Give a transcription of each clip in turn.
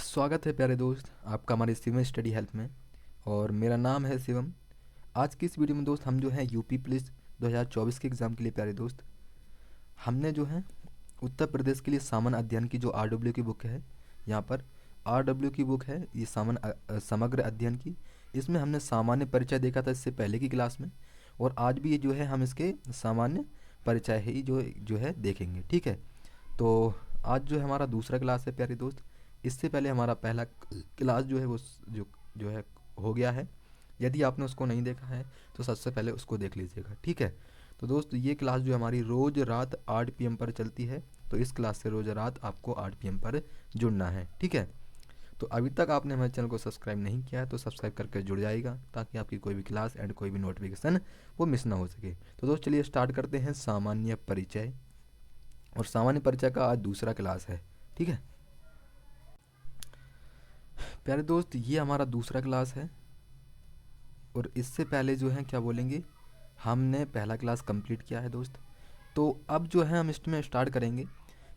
स्वागत है प्यारे दोस्त आपका हमारे शिवम स्टडी हेल्प में। और मेरा नाम है शिवम। आज की इस वीडियो में दोस्त हम जो है यूपी पुलिस 2024 के एग्ज़ाम के लिए प्यारे दोस्त हमने जो है उत्तर प्रदेश के लिए सामान्य अध्ययन की जो आरडब्ल्यू की बुक है, यहाँ पर आरडब्ल्यू की बुक है ये समग्र अध्ययन की। इसमें हमने सामान्य परिचय देखा था इससे पहले की क्लास में, और आज भी ये जो है हम इसके सामान्य परिचय ही जो है देखेंगे। ठीक है, तो आज जो है हमारा दूसरा क्लास है प्यारे दोस्त। इससे पहले हमारा पहला क्लास जो है वो जो है हो गया है। यदि आपने उसको नहीं देखा है तो सबसे पहले उसको देख लीजिएगा। ठीक है, तो दोस्त ये क्लास जो हमारी रोज़ रात 8 PM पर चलती है, तो इस क्लास से रोज़ रात आपको 8 PM पर जुड़ना है। ठीक है, तो अभी तक आपने हमारे चैनल को सब्सक्राइब नहीं किया है तो सब्सक्राइब करके जुड़ जाएगा, ताकि आपकी कोई भी क्लास एंड कोई भी नोटिफिकेशन वो मिस ना हो सके। तो दोस्त चलिए स्टार्ट करते हैं सामान्य परिचय, और सामान्य परिचय का आज दूसरा क्लास है। ठीक है प्यारे दोस्त, ये हमारा दूसरा क्लास है, और इससे पहले जो है क्या बोलेंगे हमने पहला क्लास कंप्लीट किया है दोस्त। तो अब जो है हम इसमें स्टार्ट करेंगे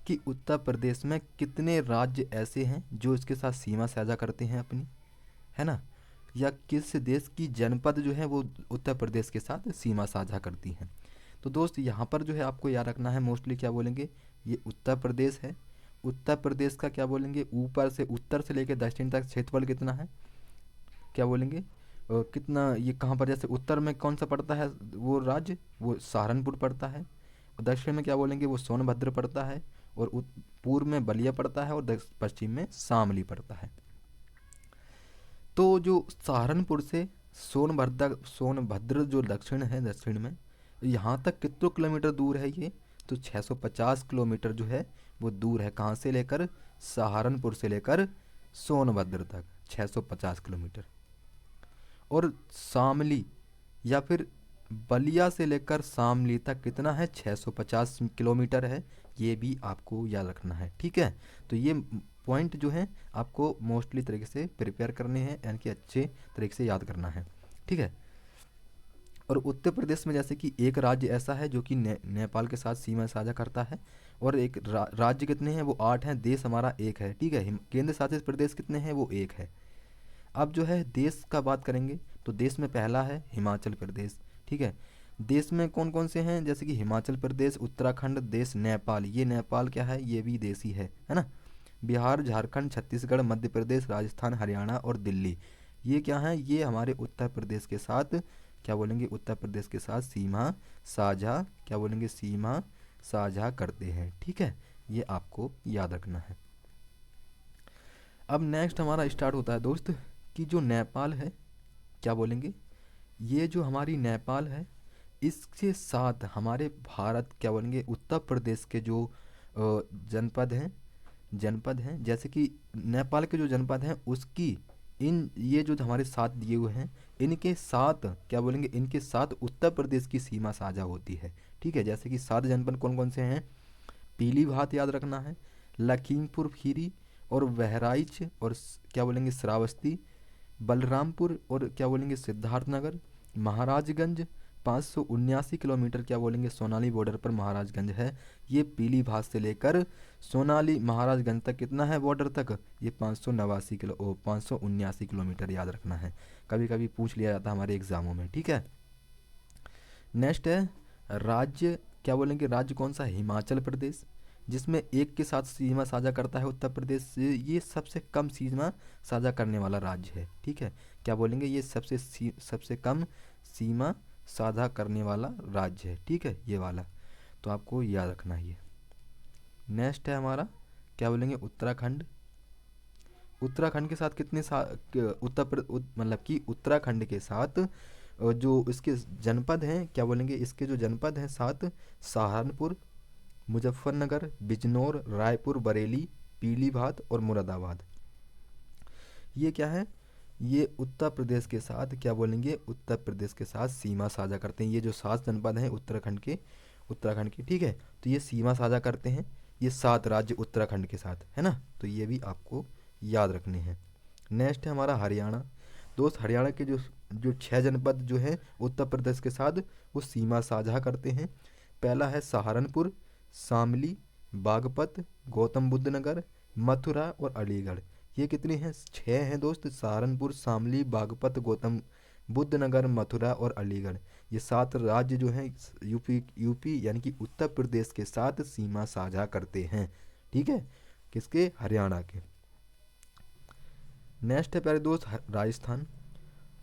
कि उत्तर प्रदेश में कितने राज्य ऐसे हैं जो इसके साथ सीमा साझा करते हैं अपनी, है ना, या किस देश की जनपद जो है वो उत्तर प्रदेश के साथ सीमा साझा करती हैं। तो दोस्त यहाँ पर जो है आपको याद रखना है, मोस्टली क्या बोलेंगे, ये उत्तर प्रदेश है। उत्तर प्रदेश का क्या बोलेंगे, ऊपर से उत्तर से लेकर दक्षिण तक क्षेत्रफल कितना है, क्या बोलेंगे कितना, ये कहाँ पर, जैसे उत्तर में कौन सा पड़ता है वो राज्य, वो सहारनपुर पड़ता है। और दक्षिण में क्या बोलेंगे, वो सोनभद्र पड़ता है। और पूर्व में बलिया पड़ता है, और पश्चिम में शामली पड़ता है। तो जो सहारनपुर से सोनभद्र जो दक्षिण है, दक्षिण में यहाँ तक कितने किलोमीटर दूर है ये, तो 650 किलोमीटर जो है वो दूर है। कहाँ से लेकर, सहारनपुर से लेकर सोनभद्र तक 650 किलोमीटर। और शामली या फिर बलिया से लेकर शामली तक कितना है, 650 किलोमीटर है। ये भी आपको याद रखना है। ठीक है, तो ये पॉइंट जो है आपको मोस्टली तरीके से प्रिपेयर करने हैं, यानी कि अच्छे तरीके से याद करना है। ठीक है, और उत्तर प्रदेश में जैसे कि एक राज्य ऐसा है जो कि नेपाल के साथ सीमा साझा करता है। और एक राज्य कितने हैं, वो 8 हैं। देश हमारा एक है। ठीक है, केंद्र शासित प्रदेश कितने हैं, वो एक है। अब जो है देश का बात करेंगे, तो देश में पहला है हिमाचल प्रदेश। ठीक है, देश में कौन कौन से हैं, जैसे कि हिमाचल प्रदेश, उत्तराखंड, देश नेपाल, ये नेपाल क्या है, ये भी देश ही है ना। बिहार, झारखंड, छत्तीसगढ़, मध्य प्रदेश, राजस्थान, हरियाणा और दिल्ली, ये क्या है, ये हमारे उत्तर प्रदेश के साथ क्या बोलेंगे, उत्तर प्रदेश के साथ सीमा साझा, क्या बोलेंगे, सीमा साझा करते हैं। ठीक है, ये आपको याद रखना है। अब नेक्स्ट हमारा स्टार्ट होता है दोस्त कि जो नेपाल है, क्या बोलेंगे, ये जो हमारी नेपाल है, इसके साथ हमारे भारत क्या बोलेंगे उत्तर प्रदेश के जो जनपद हैं, जैसे कि नेपाल के जो जनपद हैं उसकी इन ये जो हमारे साथ दिए हुए हैं, इनके साथ क्या बोलेंगे, इनके साथ उत्तर प्रदेश की सीमा साझा होती है। ठीक है, जैसे कि 7 जनपद कौन कौन से हैं, पीलीभात याद रखना है, लखीमपुर खीरी और बहराइच और क्या बोलेंगे श्रावस्ती, बलरामपुर और क्या बोलेंगे सिद्धार्थनगर, महाराजगंज, 579 किलोमीटर क्या बोलेंगे सोनाली बॉर्डर पर महाराजगंज है। ये पीलीभात से लेकर सोनाली महाराजगंज तक कितना है बॉर्डर तक, ये 579 किलोमीटर याद रखना है। कभी कभी पूछ लिया जाता है हमारे एग्जामों में। ठीक है, नेक्स्ट है राज्य, क्या बोलेंगे राज्य कौन सा, हिमाचल प्रदेश, जिसमें एक के साथ सीमा साझा करता है उत्तर प्रदेश से। ये सबसे कम सीमा साझा करने वाला राज्य है। ठीक है, क्या बोलेंगे, ये सबसे कम सीमा साझा करने वाला राज्य है। ठीक है, ये वाला तो आपको याद रखना है ये। नेक्स्ट है हमारा क्या बोलेंगे उत्तराखंड। उत्तराखंड के साथ कितने मतलब कि उत्तराखंड के साथ जो इसके जनपद हैं, क्या बोलेंगे, इसके जो जनपद हैं 7, सहारनपुर, मुजफ्फरनगर, बिजनौर, रायपुर, बरेली, पीलीभात और मुरादाबाद, ये क्या है, ये उत्तर प्रदेश के साथ क्या बोलेंगे, उत्तर प्रदेश के साथ सीमा साझा करते हैं। ये जो 7 जनपद हैं उत्तराखंड के, ठीक है, तो ये सीमा साझा करते हैं, ये 7 राज्य उत्तराखंड के साथ, है ना। तो ये भी आपको याद रखने हैं। नेक्स्ट है हमारा हरियाणा। दोस्त हरियाणा के जो 6 जनपद जो हैं उत्तर प्रदेश के साथ वो सीमा साझा करते हैं। पहला है सहारनपुर, शामली, बागपत, गौतम बुद्ध नगर, मथुरा और अलीगढ़। ये कितनी हैं? 6 हैं दोस्त। सहारनपुर, शामली, बागपत, गौतम बुद्ध नगर, मथुरा और अलीगढ़। ये 7 राज्य जो हैं यूपी यानी कि उत्तर प्रदेश के साथ सीमा साझा करते हैं। ठीक है, किसके? हरियाणा के। नेक्स्ट है प्यारे दोस्त राजस्थान।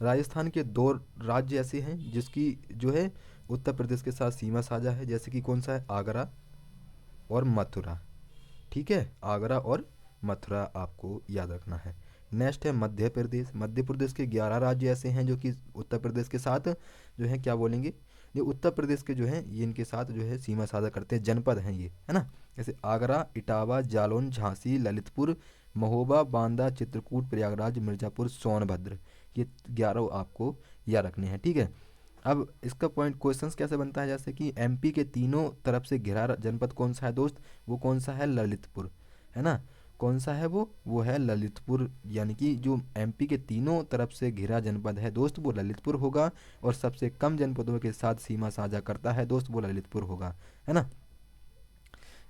राजस्थान के 2 राज्य ऐसे हैं जिसकी जो है उत्तर प्रदेश के साथ सीमा साझा है, जैसे कि कौन सा है? आगरा और मथुरा। ठीक है, आगरा और मथुरा आपको याद रखना है। नेक्स्ट है मध्य प्रदेश। मध्य प्रदेश के 11 राज्य ऐसे हैं जो कि उत्तर प्रदेश के साथ जो है क्या बोलेंगे, ये उत्तर प्रदेश के जो है ये इनके साथ जो है सीमा साझा करते हैं, जनपद हैं ये, है ना। जैसे आगरा, इटावा, जालौन, झांसी, ललितपुर, महोबा, बांदा, चित्रकूट, प्रयागराज, मिर्ज़ापुर, सोनभद्र। ये 11 आपको याद रखने हैं। ठीक है, अब इसका पॉइंट क्वेश्चंस कैसे बनता है, जैसे कि एमपी के तीनों तरफ से घिरा जनपद कौन सा है दोस्त? वो कौन सा है? ललितपुर, है ना। कौन सा है वो है ललितपुर। यानी कि जो एमपी के तीनों तरफ से घिरा जनपद है दोस्त वो ललितपुर होगा, और सबसे कम जनपदों के साथ सीमा साझा करता है दोस्त वो ललितपुर होगा, है ना।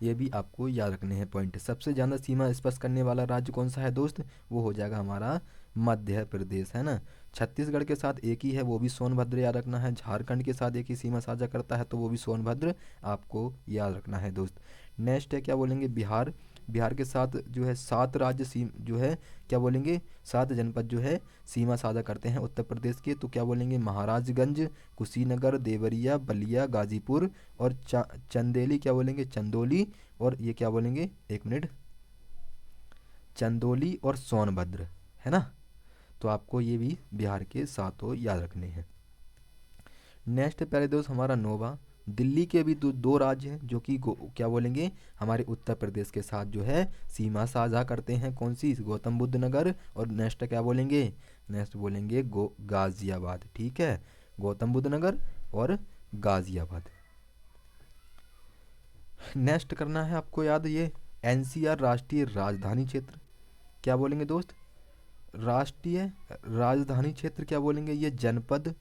ये भी आपको याद रखने हैं पॉइंट। सबसे ज़्यादा सीमा स्पर्श करने वाला राज्य कौन सा है दोस्त? वो हो जाएगा हमारा मध्य प्रदेश, है ना। छत्तीसगढ़ के साथ एक ही है, वो भी सोनभद्र याद रखना है। झारखंड के साथ एक ही सीमा साझा करता है तो वो भी सोनभद्र आपको याद रखना है दोस्त। नेक्स्ट है क्या बोलेंगे? बिहार। बिहार के साथ जो है 7 राज्य जो है क्या बोलेंगे, 7 जनपद जो है सीमा साझा करते हैं उत्तर प्रदेश के, तो क्या बोलेंगे? महाराजगंज, कुशीनगर, देवरिया, बलिया, गाजीपुर और चंदेली, क्या बोलेंगे? चंदौली, और ये क्या बोलेंगे? एक मिनट, चंदौली और सोनभद्र, है ना। तो आपको ये भी बिहार के साथों याद रखने हैं। नेक्स्ट प्यारे दोस्त हमारा नोवा। दिल्ली के भी 2 राज्य हैं जो कि क्या बोलेंगे, हमारे उत्तर प्रदेश के साथ जो है सीमा साझा करते हैं। कौन सी? गौतम बुद्ध नगर, और नेक्स्ट क्या बोलेंगे? नेक्स्ट बोलेंगे गाजियाबाद। ठीक है, गौतम बुद्ध नगर और गाजियाबाद। नेक्स्ट करना है आपको याद ये एनसीआर, राष्ट्रीय राजधानी क्षेत्र। क्या बोलेंगे दोस्त? राष्ट्रीय राजधानी क्षेत्र क्या बोलेंगे? ये जनपद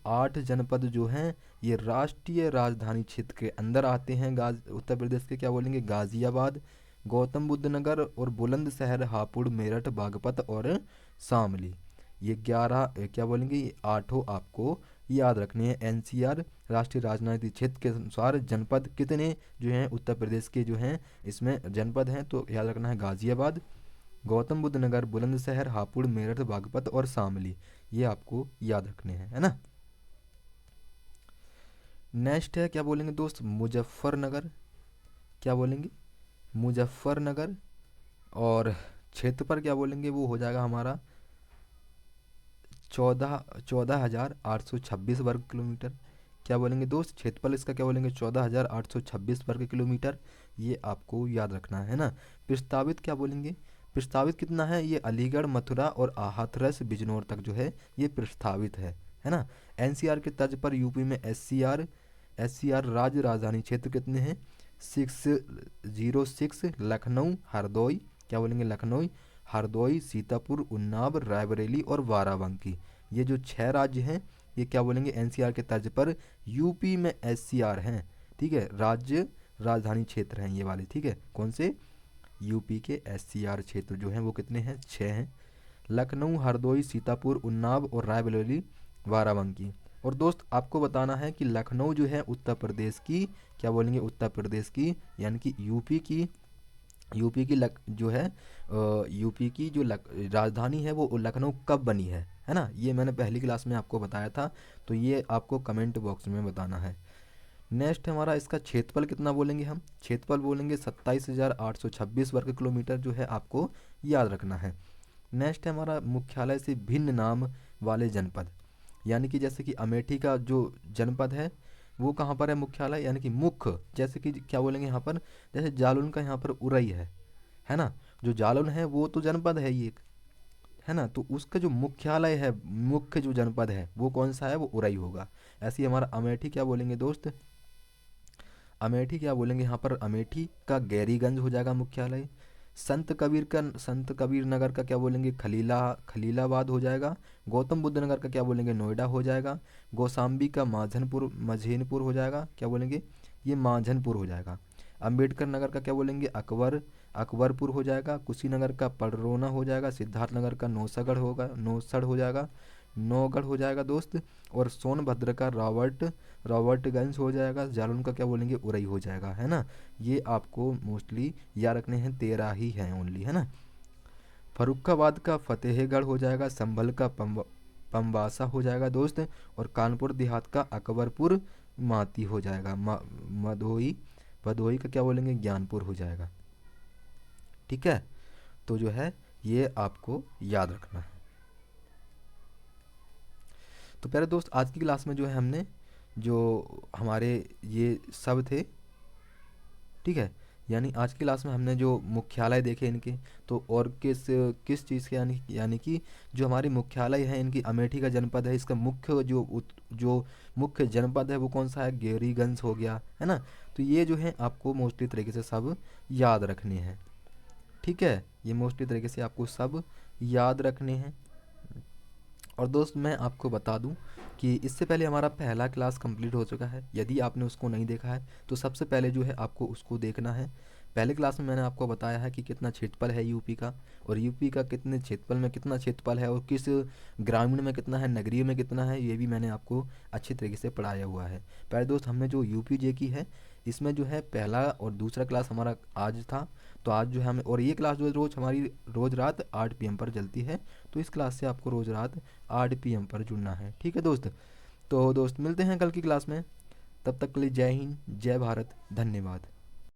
8 जनपद जो हैं ये राष्ट्रीय राजधानी क्षेत्र के अंदर आते हैं। उत्तर प्रदेश के क्या बोलेंगे? गाजियाबाद, गौतम बुद्ध नगर और बुलंदशहर, हापुड़, मेरठ, बागपत और शामली। ये 11 क्या बोलेंगे? ये 8 आपको याद रखने हैं। एनसीआर राष्ट्रीय राजधानी क्षेत्र के अनुसार जनपद कितने जो हैं उत्तर प्रदेश के जो हैं इसमें जनपद हैं, तो याद रखना है गाजियाबाद, गौतम बुद्ध नगर, बुलंदशहर, हापुड़, मेरठ, बागपत और शामली। ये आपको याद रखने हैं, है ना। नेक्स्ट है क्या बोलेंगे दोस्त? मुजफ्फरनगर। क्या बोलेंगे? मुजफ्फरनगर। और क्षेत्रफल क्या बोलेंगे? वो हो जाएगा हमारा 14,826 वर्ग किलोमीटर। क्या बोलेंगे दोस्त? क्षेत्रफल इसका क्या बोलेंगे? 14,826 वर्ग किलोमीटर। ये आपको याद रखना है ना। प्रस्तावित क्या बोलेंगे? प्रस्तावित कितना है? ये अलीगढ़, मथुरा और हाथरस बिजनौर तक जो है ये प्रस्तावित है ना। एनसीआर के तर्ज पर यूपी में एससीआर राज्य राजधानी क्षेत्र कितने हैं? 606। लखनऊ, हरदोई, क्या बोलेंगे? लखनऊ, हरदोई, सीतापुर, उन्नाव, रायबरेली और बाराबंकी। ये जो 6 राज्य हैं ये क्या बोलेंगे? एनसीआर के तर्ज पर यूपी में एससीआर हैं। ठीक है, राज्य राजधानी क्षेत्र हैं ये वाले। ठीक है, कौन से? यूपी के एससीआर क्षेत्र जो हैं वो कितने हैं? 6 हैं। लखनऊ, हरदोई, सीतापुर, उन्नाव और रायबरेली, बाराबंकी। और दोस्त आपको बताना है कि लखनऊ जो है उत्तर प्रदेश की, क्या बोलेंगे? उत्तर प्रदेश की यानी कि यूपी की जो है यूपी की जो राजधानी है वो लखनऊ कब बनी है ना। ये मैंने पहली क्लास में आपको बताया था, तो ये आपको कमेंट बॉक्स में बताना है। नेक्स्ट हमारा इसका क्षेत्रफल कितना बोलेंगे? हम क्षेत्रफल बोलेंगे 27,826 वर्ग किलोमीटर जो है आपको याद रखना है। नेक्स्ट है हमारा मुख्यालय से भिन्न नाम वाले जनपद। यानी कि जैसे कि अमेठी का जो जनपद है वो कहाँ पर है मुख्यालय, यानी कि मुख्य, जैसे कि क्या बोलेंगे यहाँ पर? जैसे जालौन का यहाँ पर उरई है ना। जो जालौन है वो तो जनपद है ही एक, है ना। तो उसका जो मुख्यालय है, मुख्य जो जनपद है वो कौन सा है? वो उरई होगा। ऐसे ही हमारा अमेठी क्या बोलेंगे दोस्त? अमेठी क्या बोलेंगे यहाँ पर? अमेठी का गैरीगंज हो जाएगा मुख्यालय। संत कबीर नगर का क्या बोलेंगे? खलीलाबाद हो जाएगा। गौतम बुद्ध नगर का क्या बोलेंगे? नोएडा हो जाएगा। कौशाम्बी का माझनपुर हो जाएगा। क्या बोलेंगे? ये माझनपुर हो जाएगा। अंबेडकर नगर का क्या बोलेंगे, अकबरपुर हो जाएगा। कुशीनगर का पडरौना हो जाएगा। सिद्धार्थनगर का नौसड़ हो जाएगा, नौगढ़ हो जाएगा दोस्त। और सोनभद्र का रॉबर्टगंज हो जाएगा। जालौन का क्या बोलेंगे, उरई हो जाएगा, है ना। ये आपको मोस्टली याद रखने हैं, 13 ही हैं ओनली, है ना। फर्रुखाबाद का फतेहगढ़ हो जाएगा। संभल का पंबासा हो जाएगा दोस्त। और कानपुर देहात का अकबरपुर माती हो जाएगा। भदोही का क्या बोलेंगे, ज्ञानपुर हो जाएगा। ठीक है, तो जो है ये आपको याद रखना है। तो प्यारे दोस्त, आज की क्लास में जो है हमने जो हमारे ये सब थे, ठीक है, यानी आज की क्लास में हमने जो मुख्यालय देखे इनके, तो और किस किस चीज़ के, यानी कि जो हमारे मुख्यालय हैं इनकी, अमेठी का जनपद है, इसका मुख्य जो मुख्य जनपद है वो कौन सा है, गेरीगंज हो गया, है ना। तो ये जो है आपको मोस्टली तरीके से सब याद रखने हैं। ठीक है, ये मोस्टली तरीके से आपको सब याद रखने हैं। और दोस्त मैं आपको बता दूं कि इससे पहले हमारा पहला क्लास कंप्लीट हो चुका है। यदि आपने उसको नहीं देखा है तो सबसे पहले जो है आपको उसको देखना है। पहले क्लास में मैंने आपको बताया है कि कितना क्षेत्रफल है यूपी का, और यूपी का कितने क्षेत्रफल में कितना क्षेत्रफल है, और किस ग्रामीण में कितना है, नगरीय में कितना है, ये भी मैंने आपको अच्छे तरीके से पढ़ाया हुआ है। पहले दोस्त हमने जो यूपी जे की है इसमें जो है पहला और दूसरा क्लास हमारा आज था। तो आज जो है हमें, और ये क्लास जो है रोज़ हमारी रोज़ रात 8 PM पर चलती है। तो इस क्लास से आपको रोज़ रात 8 PM पर जुड़ना है। ठीक है दोस्त, तो दोस्त मिलते हैं कल की क्लास में। तब तक के लिए जय हिंद, जय भारत, धन्यवाद।